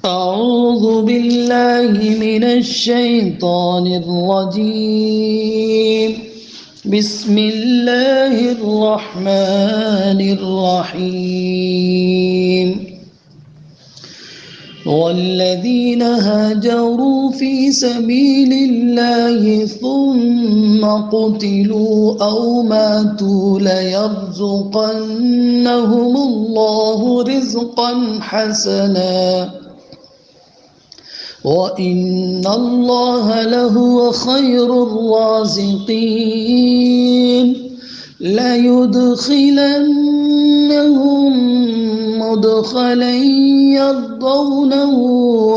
أعوذ بالله من الشيطان الرجيم. بسم الله الرحمن الرحيم. والذين هاجروا في سبيل الله ثم قتلوا أو ماتوا ليرزقنهم الله رزقا حسنا وإن الله لهو خير الرازقين. ليدخلنهم مدخلا يرضونه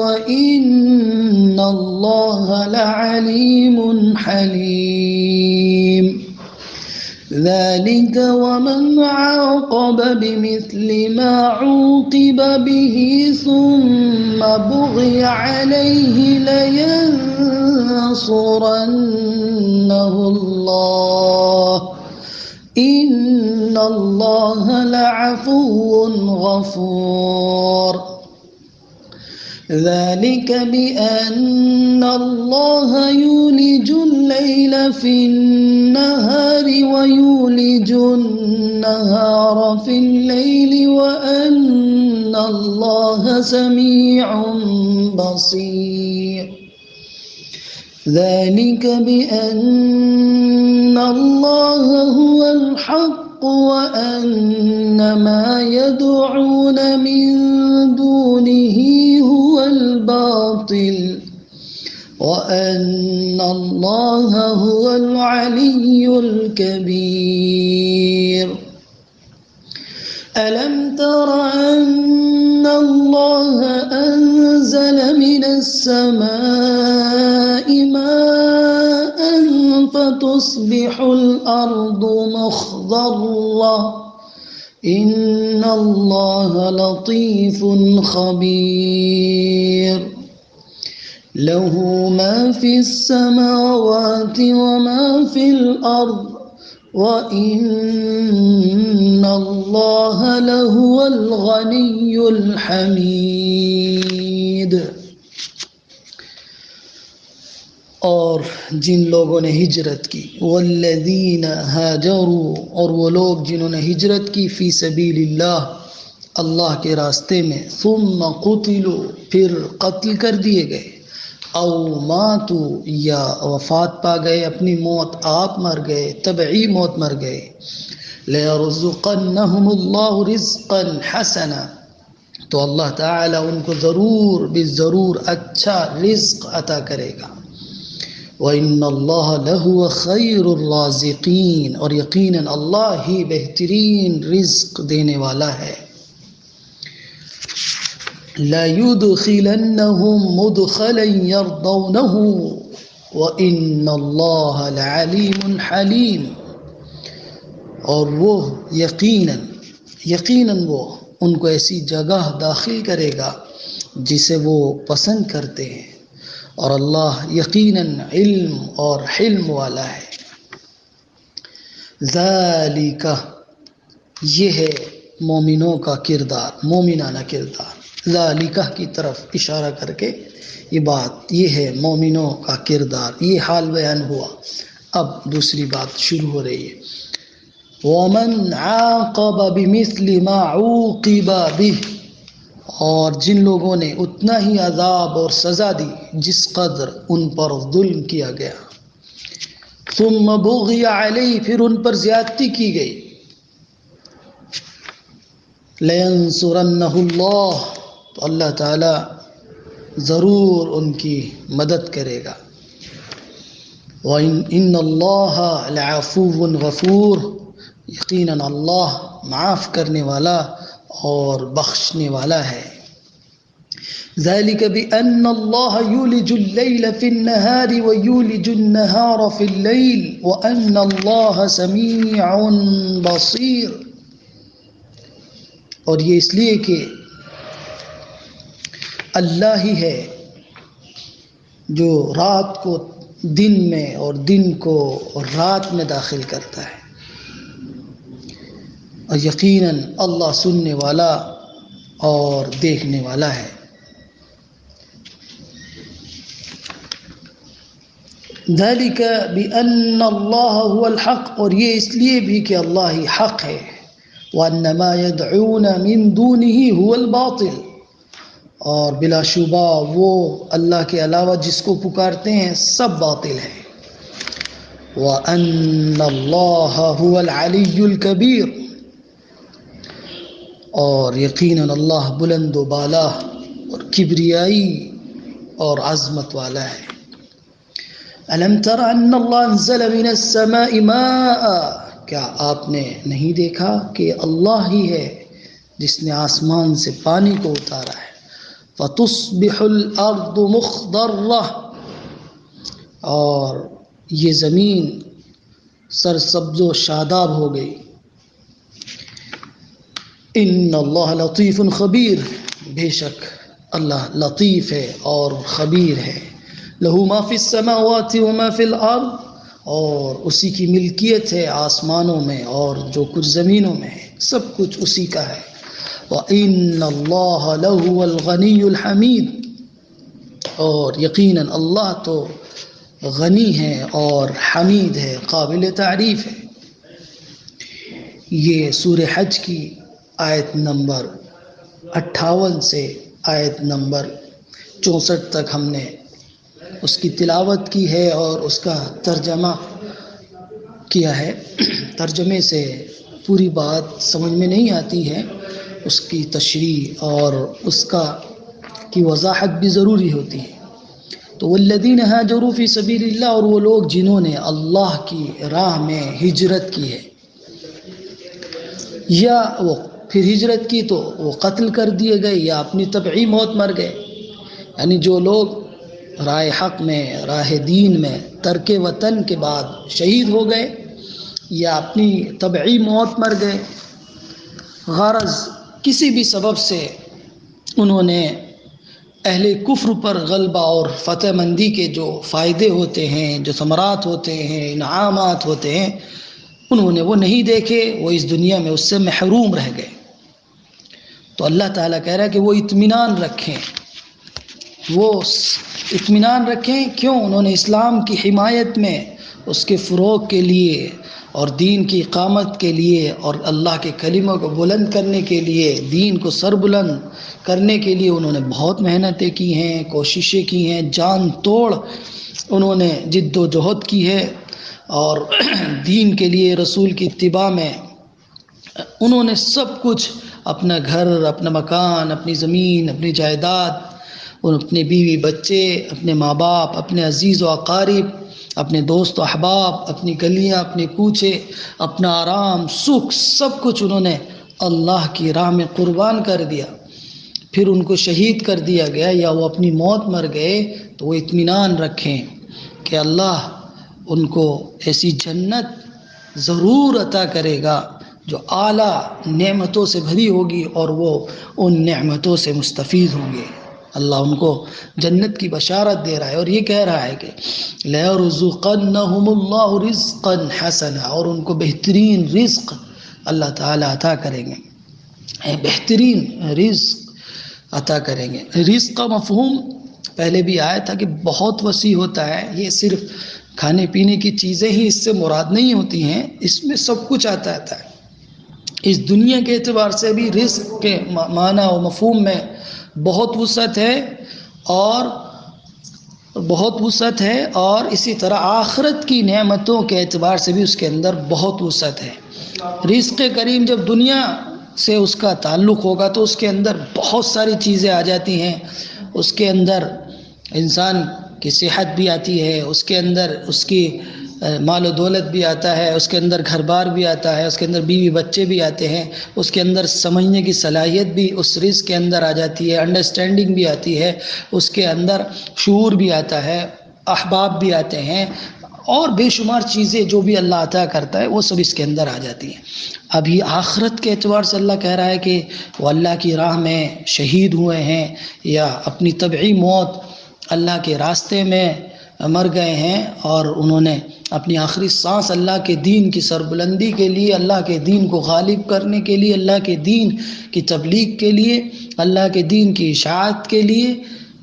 وإن الله لعليم حليم. ذلك ومن عاقب بمثل ما عوقب به ثم بغي عليه لينصرنه الله إن الله لعفو غفور. ذلك بأن الله يولج الليل في النهار ويولج النهار في الليل وأن الله سميع بصير. ذلك بأن الله هو الحق وأن ما يدعون من دونه هو الباطل وأن الله هو العلي الكبير. ألم تر أن الله أنزل من السماء ماء فتصبح الأرض مخضرة إن الله لطيف خبير. له ما في السماوات وما في الأرض وإن الله لهو الغني الحميد. اور جن لوگوں نے ہجرت کی والذین ہاجروا اور وہ لوگ جنہوں نے ہجرت کی فی سبیل اللہ اللہ کے راستے میں ثم قتلوا پھر قتل کر دیے گئے او ماتوا یا وفات پا گئے اپنی موت آپ مر گئے طبعی موت مر گئے لَيَرْزُقَنَّهُمُ اللَّهُ رِزْقًا حَسَنًا تو اللہ تعالی ان کو ضرور بالضرور اچھا رزق عطا کرے گا وَإِنَّ اللَّهَ لَهُوَ خَيْرُ الرَّازِقِينَ اور یقیناً اللہ ہی بہترین رزق دینے والا ہے. لَيُدْخِلَنَّهُمْ مُدْخَلًا يَرْضَوْنَهُ وَإِنَّ اللَّهَ لَعَلِيمٌ حَلِيمٌ اور وہ یقیناً وہ ان کو ایسی جگہ داخل کرے گا جسے وہ پسند کرتے ہیں اور اللہ یقیناً علم اور حلم والا ہے. ذالک یہ ہے مومنوں کا کردار مومنانہ کردار. ذالک کی طرف اشارہ کر کے یہ ہے مومنوں کا کردار. یہ حال بیان ہوا. اب دوسری بات شروع ہو رہی ہے. وَمَنْ عَاقَبَ بِمِثْلِ مَا عُوقِبَ بِهِ اور جن لوگوں نے اتنا ہی عذاب اور سزا دی جس قدر ان پر ظلم کیا گیا. ثم بغی علیہ پھر ان پر زیادتی کی گئی. لینصرنہ اللہ تو اللہ تعالی ضرور ان کی مدد کرے گا. وَإِنَّ اللَّهَ لَعَفُوٌّ غَفُورٌ یقیناً اللہ معاف کرنے والا اور بخشنے والا ہے. ذَلِكَ بِأَنَّ اللَّهَ يُولِجُ اللَّيْلَ فِي النَّهَارِ وَيُولِجُ النَّهَارَ فِي اللَّيْلِ وَأَنَّ اللَّهَ سَمِيعٌ بَصِيرٌ اور یہ اس لیے کہ اللہ ہی ہے جو رات کو دن میں اور دن کو رات میں داخل کرتا ہے اور یقیناً اللہ سننے والا اور دیکھنے والا ہے. ذَلِكَ بِأَنَّ اللَّهَ هُوَ الْحَقُّ، اور یہ اس لیے بھی کہ اللہ ہی حق ہے، وَأَنَّ مَا يَدْعُونَ مِن دُونِهِ هُوَ الْبَاطِلُ، اور بلا شبہ وہ اللہ کے علاوہ جس کو پکارتے ہیں سب باطل ہے، وَأَنَّ اللَّهَ هُوَ الْعَلِيُّ الْكَبِيرُ، اور یقیناً اللہ بلند و بالا اور کبریائی اور عظمت والا ہے۔ أَلَمْ تَرَ أَنَّ اللَّهَ أَنزَلَ مِنَ السَّمَاءِ مَاءً، کیا آپ نے نہیں دیکھا کہ اللہ ہی ہے جس نے آسمان سے پانی کو اتارا ہے، فَتُصْبِحُ الْأَرْضُ مُخْضَرَّةً، اور یہ زمین سرسبز و شاداب ہو گئی۔ ان اللہ لطیف خبیر، بے شک اللہ لطیف ہے اور خبیر ہے۔ لہ ما فی السماوات و ما فی الارض، اور اسی کی ملکیت ہے آسمانوں میں اور جو کچھ زمینوں میں ہے، سب کچھ اسی کا ہے۔ وَإِنَّ اللَّهَ لَهُوَ الْغَنِيُّ الْحَمِيدُ، اور یقیناً اللہ تو غنی ہے اور حمید ہے، قابل تعریف ہے۔ یہ سورہ حج کی آیت نمبر 58 سے آیت نمبر 64 تک ہم نے اس کی تلاوت کی ہے اور اس کا ترجمہ کیا ہے۔ ترجمے سے پوری بات سمجھ میں نہیں آتی ہے، اس کی تشریح اور اس کی وضاحت بھی ضروری ہوتی ہے۔ تو والذین ہاجروا فی سبیل اللہ، اور وہ لوگ جنہوں نے اللہ کی راہ میں ہجرت کی ہے، یا وہ پھر ہجرت کی تو وہ قتل کر دیے گئے یا اپنی طبعی موت مر گئے، یعنی جو لوگ راہ حق میں، راہ دین میں ترک وطن کے بعد شہید ہو گئے یا اپنی طبعی موت مر گئے، غرض کسی بھی سبب سے انہوں نے اہل کفر پر غلبہ اور فتح مندی کے جو فائدے ہوتے ہیں، جو ثمرات ہوتے ہیں، انعامات ہوتے ہیں، انہوں نے وہ نہیں دیکھے، وہ اس دنیا میں اس سے محروم رہ گئے۔ تو اللہ تعالیٰ کہہ رہا ہے کہ وہ اطمینان رکھیں، وہ اطمینان رکھیں، کیوں؟ انہوں نے اسلام کی حمایت میں، اس کے فروغ کے لیے اور دین کی اقامت کے لیے اور اللہ کے کلمہ کو بلند کرنے کے لیے، دین کو سر بلند کرنے کے لیے انہوں نے بہت محنتیں کی ہیں، کوششیں کی ہیں، جان توڑ انہوں نے جد و جہد کی ہے، اور دین کے لیے رسول کی اتباع میں انہوں نے سب کچھ، اپنا گھر، اپنا مکان، اپنی زمین، اپنی جائیداد، اور اپنے بیوی بچے، اپنے ماں باپ، اپنے عزیز و اقارب، اپنے دوست و احباب، اپنی گلیاں، اپنے کوچے، اپنا آرام سکھ، سب کچھ انہوں نے اللہ کی راہ میں قربان کر دیا، پھر ان کو شہید کر دیا گیا یا وہ اپنی موت مر گئے، تو وہ اطمینان رکھیں کہ اللہ ان کو ایسی جنت ضرور عطا کرے گا جو اعلیٰ نعمتوں سے بھری ہوگی، اور وہ ان نعمتوں سے مستفید ہوں گے۔ اللہ ان کو جنت کی بشارت دے رہا ہے، اور یہ کہہ رہا ہے کہ لَيَرْزُقَنَّهُمُ اللَّهُ رِزْقًا حَسَنًا، اور ان کو بہترین رزق اللہ تعالیٰ عطا کریں گے، بہترین رزق عطا کریں گے۔ رزق کا مفہوم پہلے بھی آیا تھا کہ بہت وسیع ہوتا ہے، یہ صرف کھانے پینے کی چیزیں ہی اس سے مراد نہیں ہوتی ہیں، اس میں سب کچھ آتا ہے۔ اس دنیا کے اعتبار سے بھی رزق کے معنی و مفہوم میں بہت وسعت ہے، اور اسی طرح آخرت کی نعمتوں کے اعتبار سے بھی اس کے اندر بہت وسعت ہے۔ رزق کریم جب دنیا سے اس کا تعلق ہوگا تو اس کے اندر بہت ساری چیزیں آ جاتی ہیں، اس کے اندر انسان کی صحت بھی آتی ہے، اس کے اندر اس کی مال و دولت بھی آتا ہے، اس کے اندر گھر بار بھی آتا ہے، اس کے اندر بیوی بچے بھی آتے ہیں، اس کے اندر سمجھنے کی صلاحیت بھی اس رزق کے اندر آ جاتی ہے، انڈرسٹینڈنگ بھی آتی ہے، اس کے اندر شعور بھی آتا ہے، احباب بھی آتے ہیں، اور بے شمار چیزیں جو بھی اللہ عطا کرتا ہے وہ سب اس کے اندر آ جاتی ہیں۔ ابھی آخرت کے اعتبار سے اللہ کہہ رہا ہے کہ وہ اللہ کی راہ میں شہید ہوئے ہیں یا اپنی طبعی موت اللہ کے راستے میں مر گئے ہیں، اور انہوں نے اپنی آخری سانس اللہ کے دین کی سربلندی کے لیے، اللہ کے دین کو غالب کرنے کے لیے، اللہ کے دین کی تبلیغ کے لیے، اللہ کے دین کی اشاعت کے لیے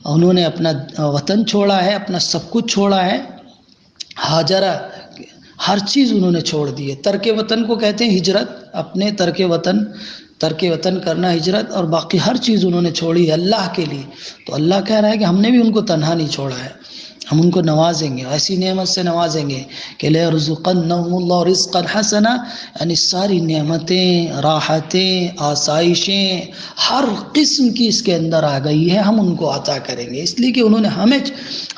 انہوں نے اپنا وطن چھوڑا ہے، اپنا سب کچھ چھوڑا ہے، ہاجرہ ہر چیز انہوں نے چھوڑ دی ہے. ترک وطن کو کہتے ہیں ہجرت، اپنے ترک وطن کرنا ہجرت، اور باقی ہر چیز انہوں نے چھوڑی ہے اللہ کے لیے. تو اللہ کہہ رہا ہے کہ ہم نے بھی ان کو تنہا نہیں چھوڑا ہے، ہم ان کو نوازیں گے، ایسی نعمت سے نوازیں گے کہ لَيَرْزُقَنَّهُمُ اللَّهُ رِزْقًا حَسَنًا، یعنی ساری نعمتیں، راحتیں، آسائشیں ہر قسم کی اس کے اندر آ گئی ہے، ہم ان کو عطا کریں گے، اس لیے کہ انہوں نے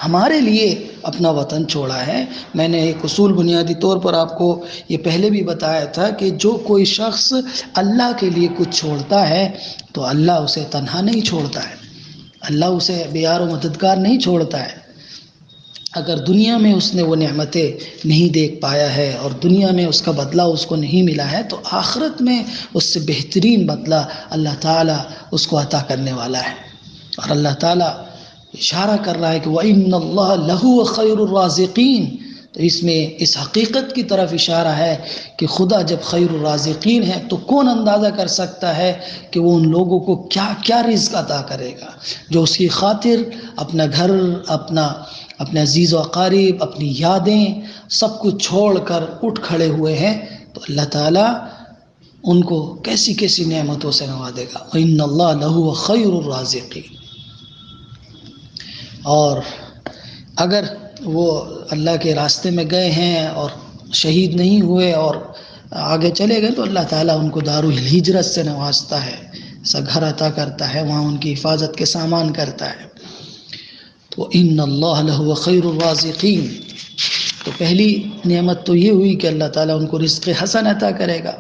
ہمارے لیے اپنا وطن چھوڑا ہے. میں نے ایک اصول بنیادی طور پر آپ کو یہ پہلے بھی بتایا تھا کہ جو کوئی شخص اللہ کے لیے کچھ چھوڑتا ہے تو اللہ اسے تنہا نہیں چھوڑتا ہے، اللہ اسے بیار و مددگار نہیں چھوڑتا ہے. اگر دنیا میں اس نے وہ نعمتیں نہیں دیکھ پایا ہے اور دنیا میں اس کا بدلہ اس کو نہیں ملا ہے تو آخرت میں اس سے بہترین بدلہ اللہ تعالیٰ اس کو عطا کرنے والا ہے. اور اللہ تعالیٰ اشارہ کر رہا ہے کہ وَإِنَّ اللَّهَ لَهُوَ خَيْرُ الرَّازِقِينَ، تو اس میں اس حقیقت کی طرف اشارہ ہے کہ خدا جب خیر الرازقین ہے تو کون اندازہ کر سکتا ہے کہ وہ ان لوگوں کو کیا کیا رزق عطا کرے گا جو اس کی خاطر اپنا گھر، اپنے عزیز و اقارب، اپنی یادیں سب کچھ چھوڑ کر اٹھ کھڑے ہوئے ہیں. تو اللہ تعالیٰ ان کو کیسی کیسی نعمتوں سے نوازے گا. وَإِنَّ اللَّهَ لَهُوَ خَيْرُ الرَّازِقِينَ. اور اگر وہ اللہ کے راستے میں گئے ہیں اور شہید نہیں ہوئے اور آگے چلے گئے تو اللہ تعالیٰ ان کو دارالہجرت سے نوازتا ہے، ایسا گھر عطا کرتا ہے، وہاں ان کی حفاظت کے سامان کرتا ہے. تو ان اللہ لہو خیر الرازقین. تو پہلی نعمت تو یہ ہوئی کہ اللہ تعالیٰ ان کو رزق حسن عطا کرے گا.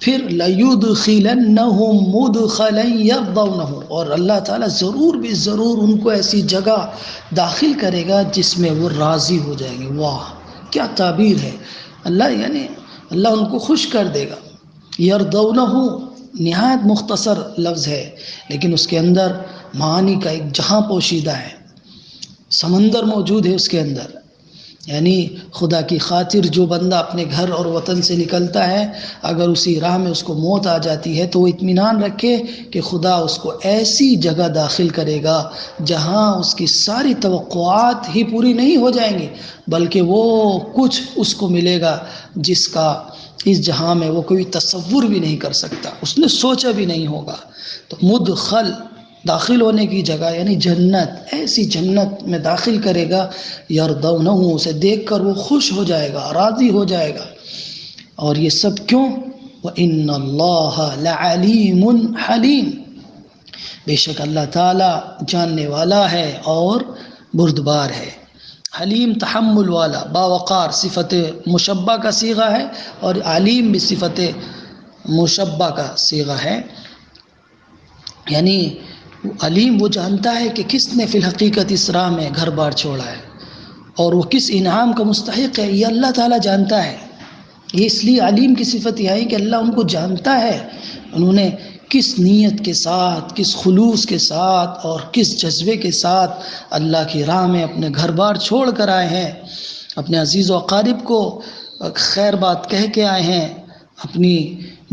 پھر لَيُدْخِلَنَّهُمْ مُدْخَلًا يَرْضَوْنَهُ، اور اللہ تعالیٰ ضرور بھی ضرور ان کو ایسی جگہ داخل کرے گا جس میں وہ راضی ہو جائیں گے. واہ کیا تعبیر ہے! اللہ ان کو خوش کر دے گا. یرضونہ نہایت مختصر لفظ ہے لیکن اس کے اندر معانی کا ایک جہاں پوشیدہ ہے، سمندر موجود ہے اس کے اندر. یعنی خدا کی خاطر جو بندہ اپنے گھر اور وطن سے نکلتا ہے، اگر اسی راہ میں اس کو موت آ جاتی ہے تو وہ اطمینان رکھے کہ خدا اس کو ایسی جگہ داخل کرے گا جہاں اس کی ساری توقعات ہی پوری نہیں ہو جائیں گی بلکہ وہ کچھ اس کو ملے گا جس کا اس جہاں میں وہ کوئی تصور بھی نہیں کر سکتا، اس نے سوچا بھی نہیں ہوگا. تو مدخل داخل ہونے کی جگہ یعنی جنت، ایسی جنت میں داخل کرے گا. یرضونہ، اسے دیکھ کر وہ خوش ہو جائے گا، راضی ہو جائے گا. اور یہ سب کیوں؟ وَإِنَّ اللَّهَ لَعَلِيمٌ حَلِيمٌ، بے شک اللہ تعالیٰ جاننے والا ہے اور بردبار ہے. حلیم تحمل والا، باوقار صفت مشبہ کا صیغہ ہے اور علیم بھی صفت مشبہ کا صیغہ ہے. یعنی علیم وہ جانتا ہے کہ کس نے فی الحقیقت اس راہ میں گھر بار چھوڑا ہے اور وہ کس انعام کا مستحق ہے، یہ اللہ تعالیٰ جانتا ہے. یہ اس لیے علیم کی صفت یہ ہے کہ اللہ ان کو جانتا ہے انہوں نے کس نیت کے ساتھ، کس خلوص کے ساتھ اور کس جذبے کے ساتھ اللہ کی راہ میں اپنے گھر بار چھوڑ کر آئے ہیں، اپنے عزیز و اقارب کو خیر بات کہہ کے آئے ہیں، اپنی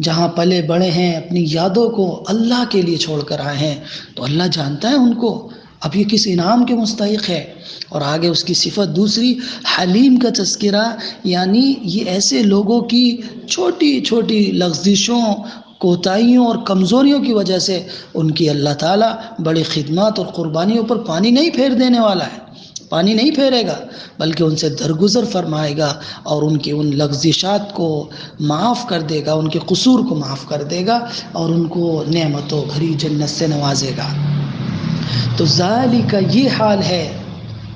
جہاں پلے بڑے ہیں اپنی یادوں کو اللہ کے لیے چھوڑ کر آئے ہیں. تو اللہ جانتا ہے ان کو اب یہ کس انعام کے مستحق ہے. اور آگے اس کی صفت دوسری حلیم کا تذکرہ، یعنی یہ ایسے لوگوں کی چھوٹی چھوٹی لغزشوں، کوتاہیوں اور کمزوریوں کی وجہ سے ان کی اللہ تعالیٰ بڑی خدمات اور قربانیوں پر پانی نہیں پھیر دینے والا ہے، پانی نہیں پھیرے گا بلکہ ان سے درگزر فرمائے گا اور ان کی ان لغزشات کو معاف کر دے گا، ان کے قصور کو معاف کر دے گا اور ان کو نعمتوں بھری جنت سے نوازے گا. تو ذالک یہ حال ہے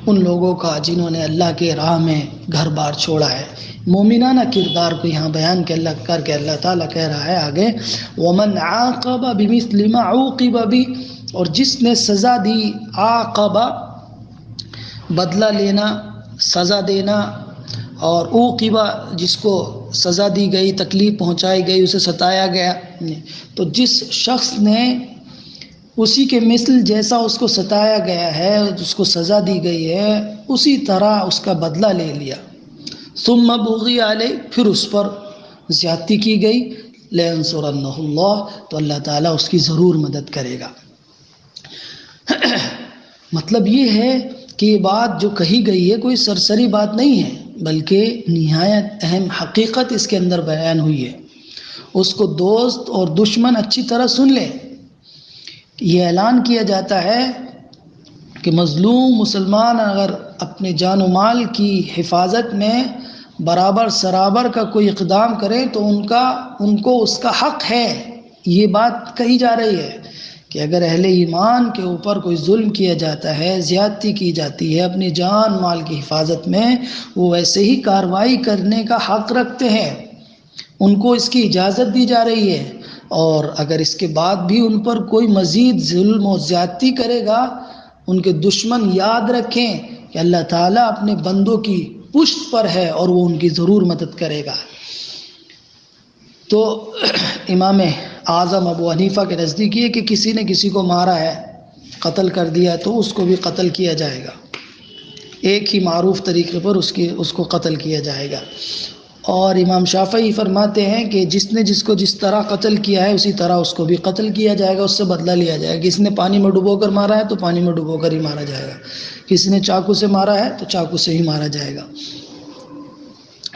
ان لوگوں کا جنہوں نے اللہ کے راہ میں گھر بار چھوڑا ہے. مومنانہ کردار کو یہاں بیان کر کے اللہ تعالیٰ کہہ رہا ہے آگے وَمَنْ عَاقَبَ بِمِثْلِ مَا عُوقِبَ بِهِ، اور جس نے سزا دی، عاقب بدلہ لینا، سزا دینا، اور عوقبہ جس کو سزا دی گئی، تکلیف پہنچائی گئی، اسے ستایا گیا، تو جس شخص نے اسی کے مثل جیسا اس کو ستایا گیا ہے، جس کو سزا دی گئی ہے، اسی طرح اس کا بدلہ لے لیا. ثم بغی علیہ، پھر اس پر زیادتی کی گئی، لینصرنہ اللہ، تو اللہ تعالیٰ اس کی ضرور مدد کرے گا. مطلب یہ ہے کہ یہ بات جو کہی گئی ہے کوئی سرسری بات نہیں ہے، بلکہ نہایت اہم حقیقت اس کے اندر بیان ہوئی ہے. اس کو دوست اور دشمن اچھی طرح سن لیں. یہ اعلان کیا جاتا ہے کہ مظلوم مسلمان اگر اپنے جان و مال کی حفاظت میں برابر سرابر کا کوئی اقدام کرے تو ان کو اس کا حق ہے. یہ بات کہی جا رہی ہے کہ اگر اہل ایمان کے اوپر کوئی ظلم کیا جاتا ہے، زیادتی کی جاتی ہے اپنی جان مال کی حفاظت میں، وہ ویسے ہی کارروائی کرنے کا حق رکھتے ہیں. ان کو اس کی اجازت دی جا رہی ہے. اور اگر اس کے بعد بھی ان پر کوئی مزید ظلم و زیادتی کرے گا، ان کے دشمن یاد رکھیں کہ اللہ تعالیٰ اپنے بندوں کی پشت پر ہے اور وہ ان کی ضرور مدد کرے گا. تو امام اعظم ابو حنیفہ کے نزدیک یہ کہ کسی نے کسی کو مارا ہے، قتل کر دیا، تو اس کو بھی قتل کیا جائے گا. ایک ہی معروف طریقے پر اس کو قتل کیا جائے گا. اور امام شافعی فرماتے ہیں کہ جس نے جس کو جس طرح قتل کیا ہے اسی طرح اس کو بھی قتل کیا جائے گا، اس سے بدلہ لیا جائے گا. کسی نے پانی میں ڈبو کر مارا ہے تو پانی میں ڈبو کر ہی مارا جائے گا. کسی نے چاقو سے مارا ہے تو چاقو سے ہی مارا جائے گا.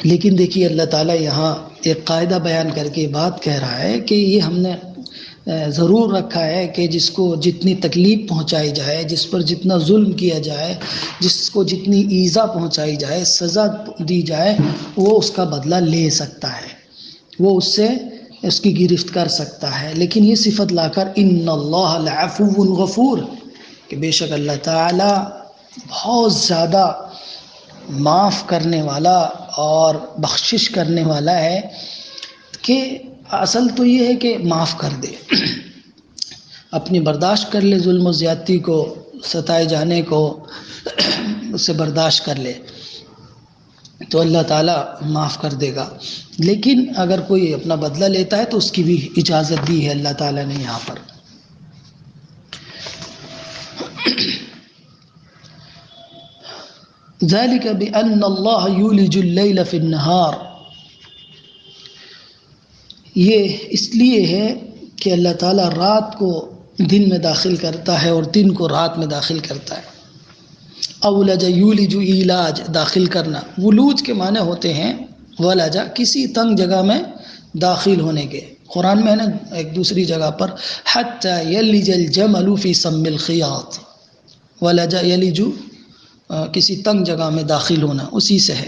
لیکن دیکھیے اللہ تعالیٰ یہاں ایک قاعدہ بیان کر کے بات کہہ رہا ہے کہ یہ ہم نے ضرور رکھا ہے کہ جس کو جتنی تکلیف پہنچائی جائے، جس پر جتنا ظلم کیا جائے، جس کو جتنی ایذا پہنچائی جائے، سزا دی جائے، وہ اس کا بدلہ لے سکتا ہے، وہ اس سے اس کی گرفت کر سکتا ہے. لیکن یہ صفت لا کر ان اللہ لعفو غفور، کہ بے شک اللہ تعالیٰ بہت زیادہ معاف کرنے والا اور بخشش کرنے والا ہے. کہ اصل تو یہ ہے کہ معاف کر دے، اپنی برداشت کر لے، ظلم و زیادتی کو، ستائے جانے کو اسے برداشت کر لے تو اللہ تعالیٰ معاف کر دے گا. لیکن اگر کوئی اپنا بدلہ لیتا ہے تو اس کی بھی اجازت دی ہے اللہ تعالیٰ نے یہاں پر. ذَلِكَ بِأَنَّ اللَّهَ يُولِجُ اللَّيْلَ فِي النَّهَارِ، یہ اس لیے ہے کہ اللہ تعالیٰ رات کو دن میں داخل کرتا ہے اور دن کو رات میں داخل کرتا ہے. اولج یولج ایلاج، داخل کرنا. ولوج کے معنی ہوتے ہیں ولجا، کسی تنگ جگہ میں داخل ہونے کے. قرآن میں ہے نا ایک دوسری جگہ پر حتی یلج الجمل فی سم الخیاط، ولجا یلج کسی تنگ جگہ میں داخل ہونا، اسی سے ہے.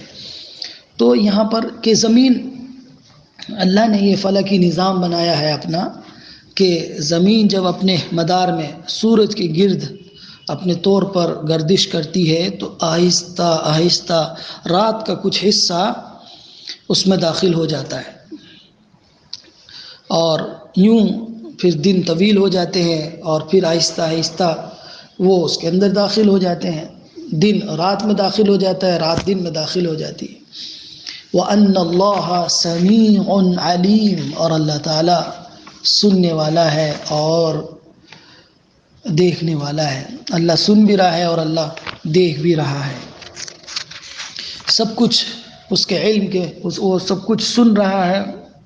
تو یہاں پر کہ زمین، اللہ نے یہ فلکی نظام بنایا ہے اپنا کہ زمین جب اپنے مدار میں سورج کے گرد اپنے طور پر گردش کرتی ہے تو آہستہ آہستہ رات کا کچھ حصہ اس میں داخل ہو جاتا ہے، اور یوں پھر دن طویل ہو جاتے ہیں اور پھر آہستہ آہستہ وہ اس کے اندر داخل ہو جاتے ہیں. دن رات میں داخل ہو جاتا ہے، رات دن میں داخل ہو جاتی ہے. وَأَنَّ اللَّهَ سَمِيعٌ عَلِيمٌ، اور اللہ تعالیٰ سننے والا ہے اور دیکھنے والا ہے. اللہ سن بھی رہا ہے اور اللہ دیکھ بھی رہا ہے. سب کچھ اس کے علم کے، وہ سب کچھ سن رہا ہے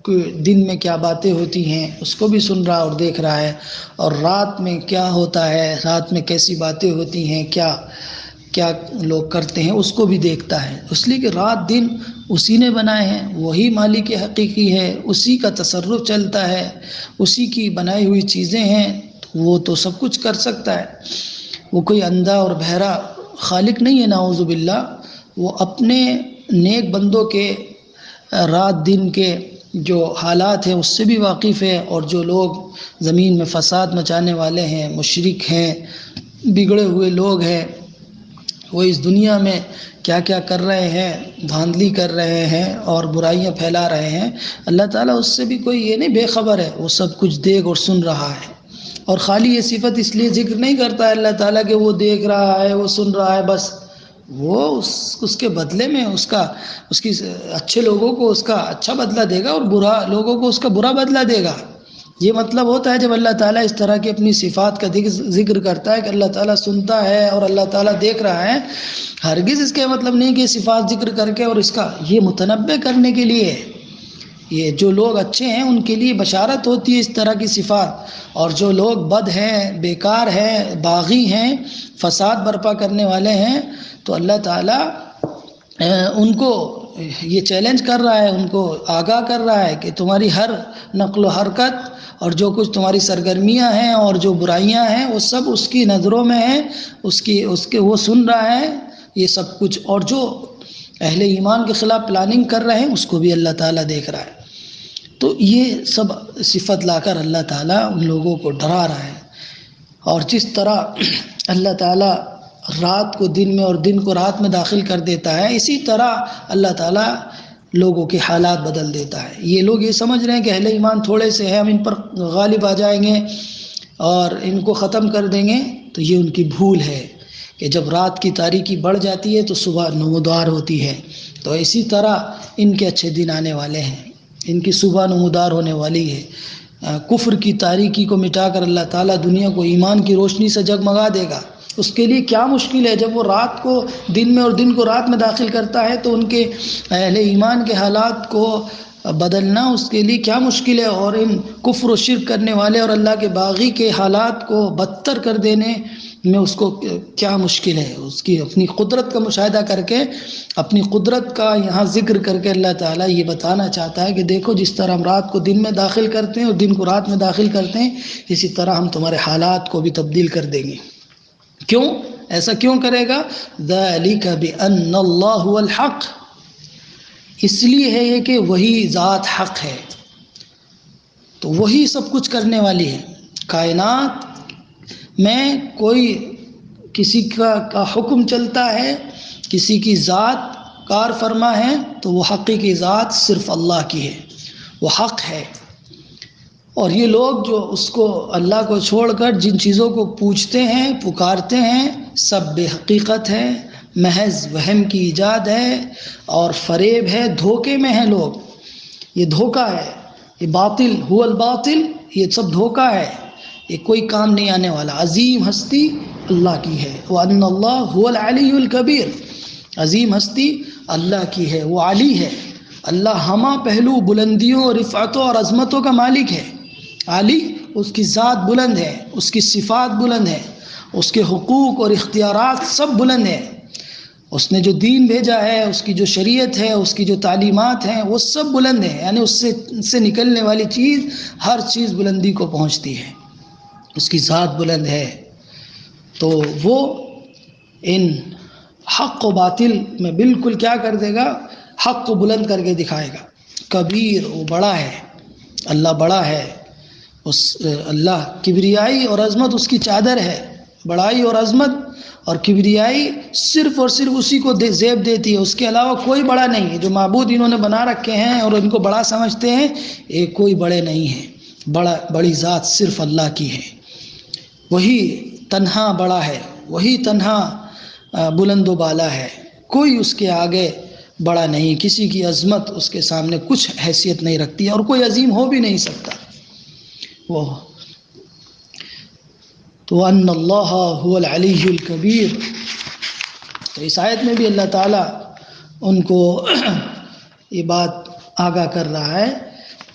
کہ دن میں کیا باتیں ہوتی ہیں اس کو بھی سن رہا اور دیکھ رہا ہے، اور رات میں کیا ہوتا ہے، رات میں کیسی باتیں ہوتی ہیں، کیا لوگ کرتے ہیں اس کو بھی دیکھتا ہے. اس لیے کہ رات دن اسی نے بنائے ہیں، وہی مالک حقیقی ہے، اسی کا تصرف چلتا ہے، اسی کی بنائی ہوئی چیزیں ہیں، وہ تو سب کچھ کر سکتا ہے. وہ کوئی اندھا اور بہرا خالق نہیں ہے نعوذ باللہ. وہ اپنے نیک بندوں کے رات دن کے جو حالات ہیں اس سے بھی واقف ہے، اور جو لوگ زمین میں فساد مچانے والے ہیں، مشرک ہیں، بگڑے ہوئے لوگ ہیں، وہ اس دنیا میں کیا کیا کر رہے ہیں، دھاندلی کر رہے ہیں اور برائیاں پھیلا رہے ہیں، اللہ تعالیٰ اس سے بھی کوئی یہ نہیں بے خبر ہے، وہ سب کچھ دیکھ اور سن رہا ہے. اور خالی یہ صفت اس لیے ذکر نہیں کرتا ہے اللہ تعالیٰ کہ وہ دیکھ رہا ہے، وہ سن رہا ہے، بس وہ اس کے بدلے میں اس کی اچھے لوگوں کو اس کا اچھا بدلہ دے گا اور برا لوگوں کو اس کا برا بدلہ دے گا. یہ مطلب ہوتا ہے جب اللہ تعالیٰ اس طرح کی اپنی صفات کا ذکر کرتا ہے کہ اللہ تعالیٰ سنتا ہے اور اللہ تعالیٰ دیکھ رہا ہے. ہرگز اس کا مطلب نہیں کہ صفات ذکر کر کے اور اس کا یہ متنبع کرنے کے لیے، یہ جو لوگ اچھے ہیں ان کے لیے بشارت ہوتی ہے اس طرح کی صفات، اور جو لوگ بد ہیں، بیکار ہیں، باغی ہیں، فساد برپا کرنے والے ہیں، تو اللہ تعالیٰ ان کو یہ چیلنج کر رہا ہے، ان کو آگاہ کر رہا ہے کہ تمہاری ہر نقل و حرکت اور جو کچھ تمہاری سرگرمیاں ہیں اور جو برائیاں ہیں وہ سب اس کی نظروں میں ہیں، اس کے وہ سن رہا ہے یہ سب کچھ، اور جو اہل ایمان کے خلاف پلاننگ کر رہے ہیں اس کو بھی اللہ تعالیٰ دیکھ رہا ہے۔ تو یہ سب صفت لا کر اللہ تعالیٰ ان لوگوں کو ڈرا رہا ہے۔ اور جس طرح اللہ تعالیٰ رات کو دن میں اور دن کو رات میں داخل کر دیتا ہے، اسی طرح اللہ تعالیٰ لوگوں کے حالات بدل دیتا ہے۔ یہ لوگ یہ سمجھ رہے ہیں کہ اہل ایمان تھوڑے سے ہیں، ہم ان پر غالب آ جائیں گے اور ان کو ختم کر دیں گے، تو یہ ان کی بھول ہے کہ جب رات کی تاریکی بڑھ جاتی ہے تو صبح نمودار ہوتی ہے۔ تو اسی طرح ان کے اچھے دن آنے والے ہیں، ان کی صبح نمودار ہونے والی ہے۔ کفر کی تاریکی کو مٹا کر اللہ تعالیٰ دنیا کو ایمان کی روشنی سے جگمگا دے گا۔ اس کے لیے کیا مشکل ہے؟ جب وہ رات کو دن میں اور دن کو رات میں داخل کرتا ہے تو ان کے اہل ایمان کے حالات کو بدلنا اس کے لیے کیا مشکل ہے، اور ان کفر و شرک کرنے والے اور اللہ کے باغی کے حالات کو بدتر کر دینے میں اس کو کیا مشکل ہے؟ اس کی اپنی قدرت کا مشاہدہ کر کے، اپنی قدرت کا یہاں ذکر کر کے اللہ تعالیٰ یہ بتانا چاہتا ہے کہ دیکھو جس طرح ہم رات کو دن میں داخل کرتے ہیں اور دن کو رات میں داخل کرتے ہیں، اسی طرح ہم تمہارے حالات کو بھی تبدیل کر دیں گے۔ کیوں ایسا کیوں کرے گا؟ ذَلِكَ بِأَنَّ اللَّهُ هُوَ الْحَقُّ، اس لیے ہے یہ کہ وہی ذات حق ہے، تو وہی سب کچھ کرنے والی ہے۔ کائنات میں کوئی کسی کا حکم چلتا ہے، کسی کی ذات کار فرما ہے، تو وہ حقیقی ذات صرف اللہ کی ہے، وہ حق ہے۔ اور یہ لوگ جو اس کو اللہ کو چھوڑ کر جن چیزوں کو پوچھتے ہیں پکارتے ہیں، سب بے حقیقت ہے، محض وہم کی ایجاد ہے اور فریب ہے، دھوکے میں ہیں لوگ۔ یہ دھوکہ ہے، یہ باطل، هو الباطل، یہ سب دھوکہ ہے، یہ کوئی کام نہیں آنے والا۔ عظیم ہستی اللہ کی ہے، وَأَنَّ اللَّهَ هُوَ الْعَلِيُّ الْكَبِيرُ، عظیم ہستی اللہ کی ہے، وہ علی ہے۔ اللہ ہمہ پہلو بلندیوں اور رفعتوں اور عظمتوں کا مالک ہے۔ علی، اس کی ذات بلند ہے، اس کی صفات بلند ہے، اس کے حقوق اور اختیارات سب بلند ہیں۔ اس نے جو دین بھیجا ہے، اس کی جو شریعت ہے، اس کی جو تعلیمات ہیں، وہ سب بلند ہیں، یعنی اس سے نکلنے والی چیز ہر چیز بلندی کو پہنچتی ہے، اس کی ذات بلند ہے۔ تو وہ ان حق و باطل میں بالکل کیا کر دے گا؟ حق کو بلند کر کے دکھائے گا۔ کبیر، وہ بڑا ہے، اللہ بڑا ہے، اس اللہ کبریائی اور عظمت اس کی چادر ہے۔ بڑائی اور عظمت اور کبریائی صرف اور صرف اسی کو زیب دیتی ہے، اس کے علاوہ کوئی بڑا نہیں ہے۔ جو معبود انہوں نے بنا رکھے ہیں اور ان کو بڑا سمجھتے ہیں، یہ کوئی بڑے نہیں ہیں۔ بڑی ذات صرف اللہ کی ہے، وہی تنہا بڑا ہے، وہی تنہا بلند و بالا ہے، کوئی اس کے آگے بڑا نہیں، کسی کی عظمت اس کے سامنے کچھ حیثیت نہیں رکھتی اور کوئی عظیم ہو بھی نہیں سکتا۔ وہ تو ان اللہ هو العلی الکبیر۔ تو اس آیت میں بھی اللہ تعالیٰ ان کو یہ بات آگاہ کر رہا ہے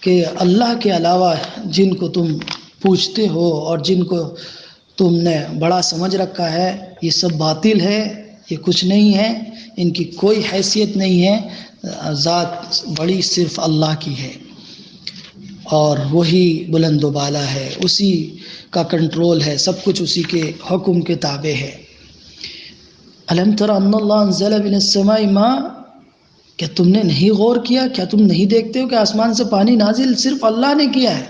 کہ اللہ کے علاوہ جن کو تم پوچھتے ہو اور جن کو تم نے بڑا سمجھ رکھا ہے، یہ سب باطل ہے، یہ کچھ نہیں ہے، ان کی کوئی حیثیت نہیں ہے، ذات بڑی صرف اللہ کی ہے اور وہی بلند و بالا ہے، اسی کا کنٹرول ہے، سب کچھ اسی کے حکم کے تابع ہے۔ الم تر ان اللہ انزل من السماء ماء، کیا تم نے نہیں غور کیا، کیا تم نہیں دیکھتے ہو کہ آسمان سے پانی نازل صرف اللہ نے کیا ہے؟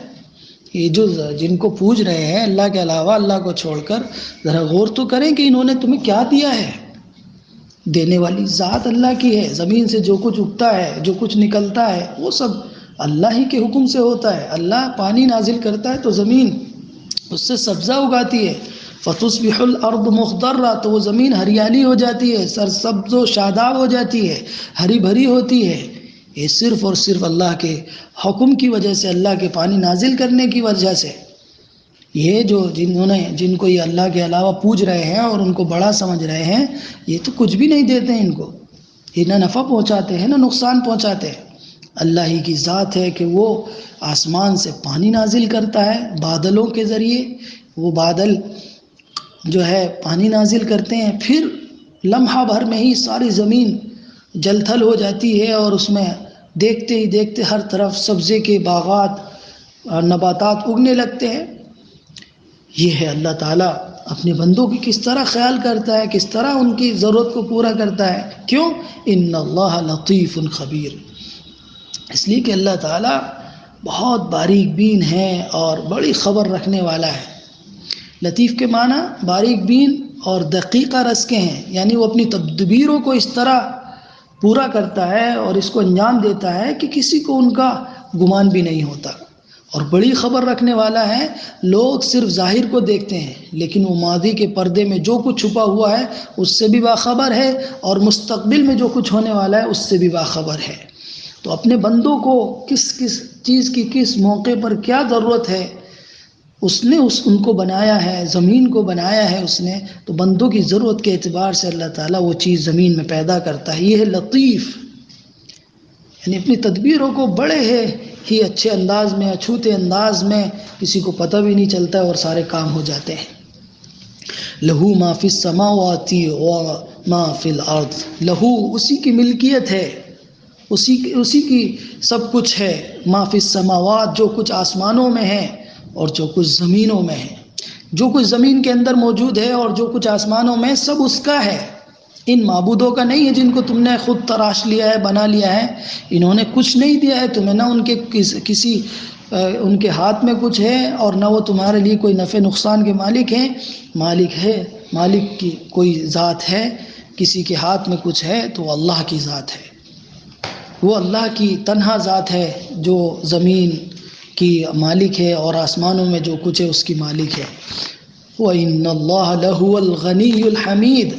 یہ جو جن کو پوج رہے ہیں اللہ کے علاوہ، اللہ کو چھوڑ کر، ذرا غور تو کریں کہ انہوں نے تمہیں کیا دیا ہے۔ دینے والی ذات اللہ کی ہے، زمین سے جو کچھ اگتا ہے، جو کچھ نکلتا ہے، وہ سب اللہ ہی کے حکم سے ہوتا ہے۔ اللہ پانی نازل کرتا ہے تو زمین اس سے سبزہ اگاتی ہے، فتصبح الارض مخضرہ، تو وہ زمین ہریالی ہو جاتی ہے، سرسبز و شاداب ہو جاتی ہے، ہری بھری ہوتی ہے۔ یہ صرف اور صرف اللہ کے حکم کی وجہ سے، اللہ کے پانی نازل کرنے کی وجہ سے۔ یہ جو جن کو یہ اللہ کے علاوہ پوج رہے ہیں اور ان کو بڑا سمجھ رہے ہیں، یہ تو کچھ بھی نہیں دیتے ہیں ان کو، یہ نہ نفع پہنچاتے ہیں نہ نقصان پہنچاتے ہیں۔ اللہ ہی کی ذات ہے کہ وہ آسمان سے پانی نازل کرتا ہے بادلوں کے ذریعے، وہ بادل جو ہے پانی نازل کرتے ہیں، پھر لمحہ بھر میں ہی ساری زمین جل تھل ہو جاتی ہے اور اس میں دیکھتے ہی دیکھتے ہر طرف سبزے کے باغات اور نباتات اگنے لگتے ہیں۔ یہ ہے اللہ تعالیٰ اپنے بندوں کی کس طرح خیال کرتا ہے، کس طرح ان کی ضرورت کو پورا کرتا ہے۔ کیوں؟ ان اللہ لطیف خبیر، اس لیے کہ اللہ تعالیٰ بہت باریک بین ہے اور بڑی خبر رکھنے والا ہے۔ لطیف کے معنی باریک بین اور دقیقہ رس کے ہیں، یعنی وہ اپنی تدبیروں کو اس طرح پورا کرتا ہے اور اس کو انجام دیتا ہے کہ کسی کو ان کا گمان بھی نہیں ہوتا۔ اور بڑی خبر رکھنے والا ہے، لوگ صرف ظاہر کو دیکھتے ہیں لیکن وہ ماضی کے پردے میں جو کچھ چھپا ہوا ہے اس سے بھی باخبر ہے، اور مستقبل میں جو کچھ ہونے والا ہے اس سے بھی باخبر ہے۔ تو اپنے بندوں کو کس کس چیز کی کس موقع پر کیا ضرورت ہے اس نے ان کو بنایا ہے، زمین کو بنایا ہے اس نے، تو بندوں کی ضرورت کے اعتبار سے اللہ تعالیٰ وہ چیز زمین میں پیدا کرتا ہے۔ یہ ہے لطیف، یعنی اپنی تدبیروں کو بڑے ہی اچھے انداز میں، اچھوتے انداز میں کسی کو پتہ بھی نہیں چلتا اور سارے کام ہو جاتے ہیں۔ لہو ما فی السماوات و ما فی الارض، لہو اسی کی ملکیت ہے، اسی کی سب کچھ ہے۔ ما فی السماوات، جو کچھ آسمانوں میں ہے اور جو کچھ زمینوں میں ہے، جو کچھ زمین کے اندر موجود ہے اور جو کچھ آسمانوں میں، سب اس کا ہے۔ ان معبودوں کا نہیں ہے جن کو تم نے خود تراش لیا ہے، بنا لیا ہے۔ انہوں نے کچھ نہیں دیا ہے تمہیں، نہ ان کے کسی ان کے ہاتھ میں کچھ ہے اور نہ وہ تمہارے لیے کوئی نفع نقصان کے مالک ہیں۔ مالک کی کوئی ذات ہے، کسی کے ہاتھ میں کچھ ہے تو وہ اللہ کی ذات ہے، وہ اللہ کی تنہا ذات ہے جو زمین کی مالک ہے اور آسمانوں میں جو کچھ ہے اس کی مالک ہے۔ وَإِنَّ اللَّهَ لَهُوَ الْغَنِيُّ الْحَمِيدُ۔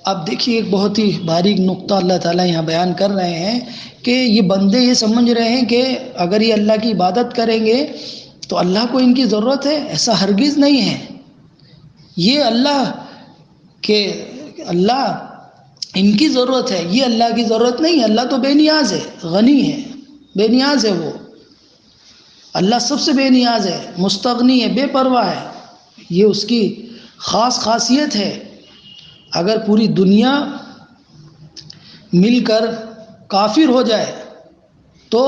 اب دیکھیے ایک بہت ہی باریک نقطہ اللہ تعالیٰ یہاں بیان کر رہے ہیں کہ یہ بندے یہ سمجھ رہے ہیں کہ اگر یہ اللہ کی عبادت کریں گے تو اللہ کو ان کی ضرورت ہے، ایسا ہرگز نہیں ہے۔ یہ اللہ ان کی ضرورت ہے، یہ اللہ کی ضرورت نہیں ہے۔ اللہ تو بے نیاز ہے، غنی ہے، بے نیاز ہے، وہ اللہ سب سے بے نیاز ہے، مستغنی ہے، بے پرواہ ہے، یہ اس کی خاص خاصیت ہے۔ اگر پوری دنیا مل کر کافر ہو جائے تو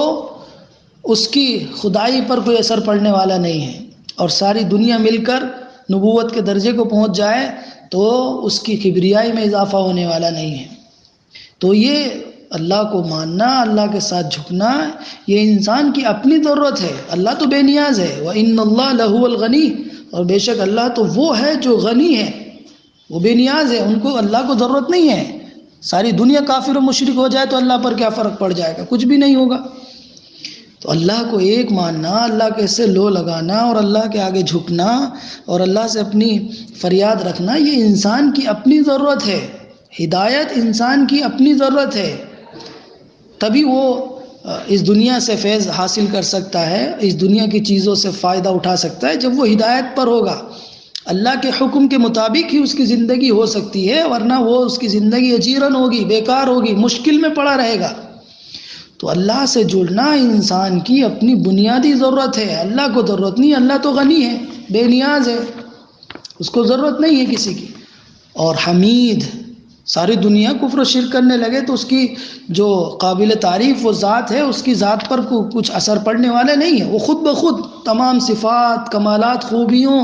اس کی خدائی پر کوئی اثر پڑنے والا نہیں ہے، اور ساری دنیا مل کر نبوت کے درجے کو پہنچ جائے تو اس کی کبریائی میں اضافہ ہونے والا نہیں ہے۔ تو یہ اللہ کو ماننا، اللہ کے ساتھ جھکنا، یہ انسان کی اپنی ضرورت ہے۔ اللہ تو بے نیاز ہے، وَإِنَّ اللَّهَ لَهُوَ الْغَنِيُّ، اور بے شک اللہ تو وہ ہے جو غنی ہے، وہ بے نیاز ہے، ان کو اللہ کو ضرورت نہیں ہے۔ ساری دنیا کافر و مشرک ہو جائے تو اللہ پر کیا فرق پڑ جائے گا؟ کچھ بھی نہیں ہوگا۔ تو اللہ کو ایک ماننا، اللہ کے سے لو لگانا اور اللہ کے آگے جھکنا اور اللہ سے اپنی فریاد رکھنا، یہ انسان کی اپنی ضرورت ہے۔ ہدایت انسان کی اپنی ضرورت ہے، تبھی وہ اس دنیا سے فیض حاصل کر سکتا ہے، اس دنیا کی چیزوں سے فائدہ اٹھا سکتا ہے جب وہ ہدایت پر ہوگا۔ اللہ کے حکم کے مطابق ہی اس کی زندگی ہو سکتی ہے، ورنہ وہ اس کی زندگی اجیرن ہوگی، بیکار ہوگی، مشکل میں پڑا رہے گا۔ تو اللہ سے جڑنا انسان کی اپنی بنیادی ضرورت ہے، اللہ کو ضرورت نہیں، اللہ تو غنی ہے، بے نیاز ہے، اس کو ضرورت نہیں ہے کسی کی۔ اور حمید، ساری دنیا کفر و شرک کرنے لگے تو اس کی جو قابل تعریف وہ ذات ہے، اس کی ذات پر کچھ اثر پڑنے والے نہیں ہے۔ وہ خود بخود تمام صفات، کمالات، خوبیوں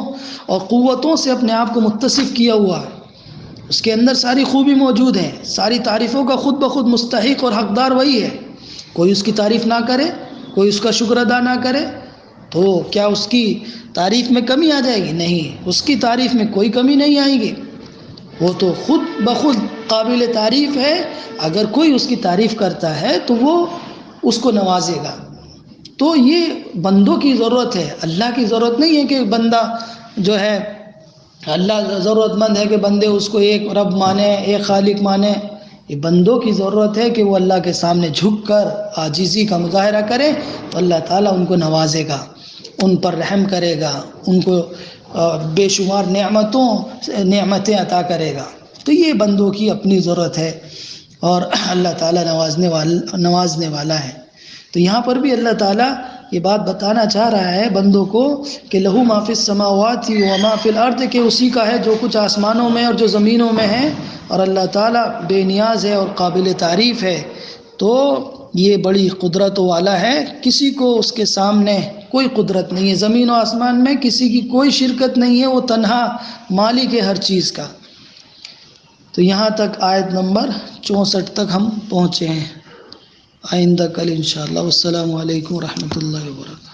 اور قوتوں سے اپنے آپ کو متصف کیا ہوا ہے، اس کے اندر ساری خوبی موجود ہے، ساری تعریفوں کا خود بخود مستحق اور حقدار وہی ہے۔ کوئی اس کی تعریف نہ کرے، کوئی اس کا شکر ادا نہ کرے تو کیا اس کی تعریف میں کمی آ جائے گی؟ نہیں، اس کی تعریف میں کوئی کمی نہیں آئے گی، وہ تو خود بخود قابل تعریف ہے۔ اگر کوئی اس کی تعریف کرتا ہے تو وہ اس کو نوازے گا۔ تو یہ بندوں کی ضرورت ہے، اللہ کی ضرورت نہیں ہے کہ بندہ جو ہے، اللہ ضرورت مند ہے کہ بندے اس کو ایک رب مانے، ایک خالق مانے۔ یہ بندوں کی ضرورت ہے کہ وہ اللہ کے سامنے جھک کر عاجزی کا مظاہرہ کرے تو اللہ تعالیٰ ان کو نوازے گا، ان پر رحم کرے گا، ان کو بے شمار نعمتیں عطا کرے گا۔ تو یہ بندوں کی اپنی ضرورت ہے اور اللہ تعالیٰ نوازنے والا ہے۔ تو یہاں پر بھی اللہ تعالیٰ یہ بات بتانا چاہ رہا ہے بندوں کو کہ لہو ما فی السماوات و ما فی الارض، کہ اسی کا ہے جو کچھ آسمانوں میں اور جو زمینوں میں ہے، اور اللہ تعالیٰ بے نیاز ہے اور قابل تعریف ہے، تو یہ بڑی قدرت والا ہے، کسی کو اس کے سامنے کوئی قدرت نہیں ہے، زمین و آسمان میں کسی کی کوئی شرکت نہیں ہے، وہ تنہا مالک ہے ہر چیز کا۔ تو یہاں تک آیت نمبر 64 تک ہم پہنچے ہیں، آئندہ کل انشاءاللہ۔ والسلام علیکم ورحمۃ اللہ وبرکاتہ۔